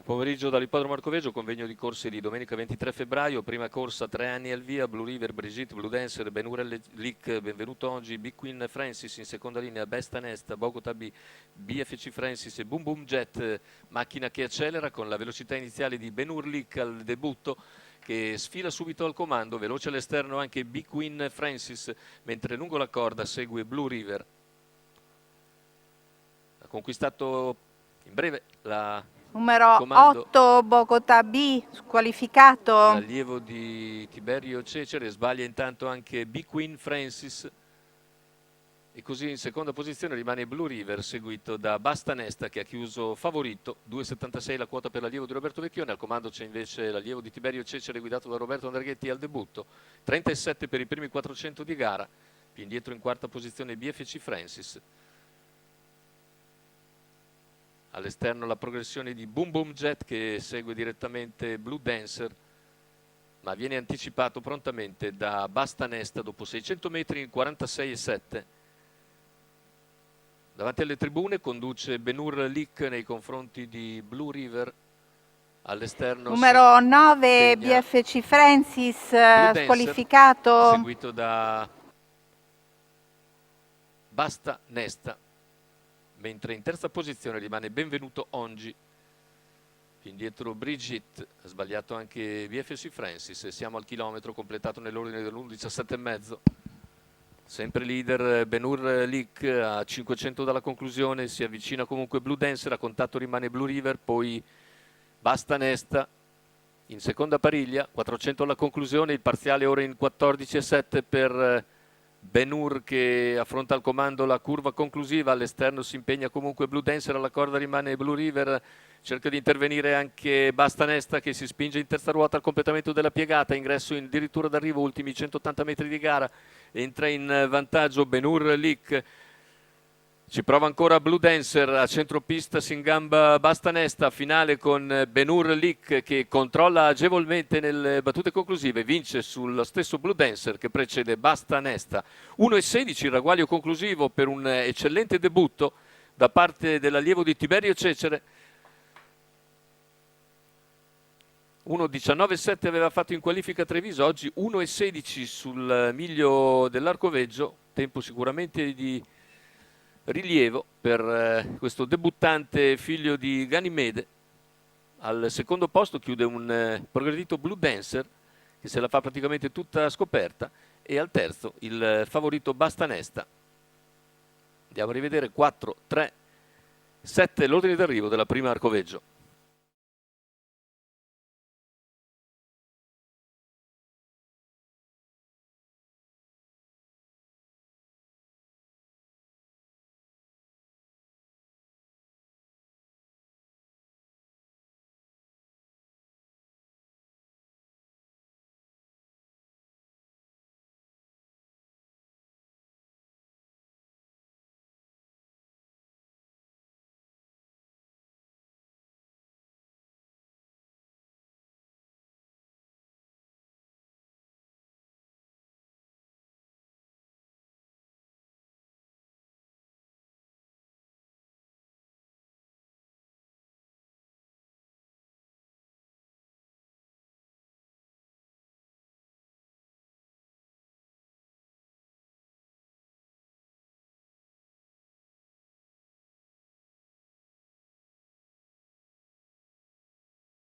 Pomeriggio dall'Ippodromo Arcoveggio, convegno di corse di domenica 23 febbraio, prima corsa 3 anni al via, Blue River, Brigitte, Blue Dancer, Benur Lick, benvenuto oggi, Big Queen Francis in seconda linea, Besta Nesta, Bogota B, BFC Francis e Boom Boom Jet, macchina che accelera con la velocità iniziale di Benur Lick al debutto, che sfila subito al comando, veloce all'esterno anche Big Queen Francis, mentre lungo la corda segue Blue River. Ha conquistato in breve Numero comando 8 Bogota B, squalificato. l'allievo di Tiberio Cecere, sbaglia intanto anche Big Queen Francis e così in seconda posizione rimane Blue River seguito da Basta Nesta che ha chiuso favorito, 2,76 la quota per l'allievo di Roberto Vecchione, al comando c'è invece l'allievo di Tiberio Cecere guidato da Roberto Andraghetti al debutto, 37 per i primi 400 di gara, più indietro in quarta posizione BFC Francis. All'esterno la progressione di Boom Boom Jet che segue direttamente Blue Dancer, ma viene anticipato prontamente da Basta Nesta dopo 600 metri in 46,7. Davanti alle tribune conduce Benur Lick nei confronti di Blue River. All'esterno numero 9 BFC Francis, Dancer, squalificato. seguito da Basta Nesta, mentre in terza posizione rimane Benvenuto Ongi. Più indietro Brigitte, ha sbagliato anche BFC Francis e siamo al chilometro completato nell'ordine dell'1:17,5. Sempre leader Benur Lick a 500 dalla conclusione, si avvicina comunque Blue Dancer, a contatto rimane Blue River, poi Basta Nesta in seconda pariglia, 400 alla conclusione, il parziale ora in 14,7 per Benur che affronta al comando la curva conclusiva, all'esterno si impegna comunque Blue Dancer, alla corda rimane Blue River, cerca di intervenire anche Basta Nesta che si spinge in terza ruota al completamento della piegata, ingresso addirittura d'arrivo, ultimi 180 metri di gara, entra in vantaggio Benur Lick. Ci prova ancora Blue Dancer, a centropista si ingamba Basta Nesta, finale con Benur Lick che controlla agevolmente nelle battute conclusive, vince sullo stesso Blue Dancer che precede Basta Nesta. 1,16 il ragguaglio conclusivo per un eccellente debutto da parte dell'allievo di Tiberio Cecere. 1,19,7 aveva fatto in qualifica Treviso, oggi 1,16 sul miglio dell'Arcoveggio, tempo sicuramente di rilievo per questo debuttante figlio di Ganimede. Al secondo posto chiude un progredito Blue Dancer che se la fa praticamente tutta scoperta e al terzo il favorito Basta Nesta. Andiamo a rivedere 4, 3, 7 l'ordine d'arrivo della prima Arcoveggio.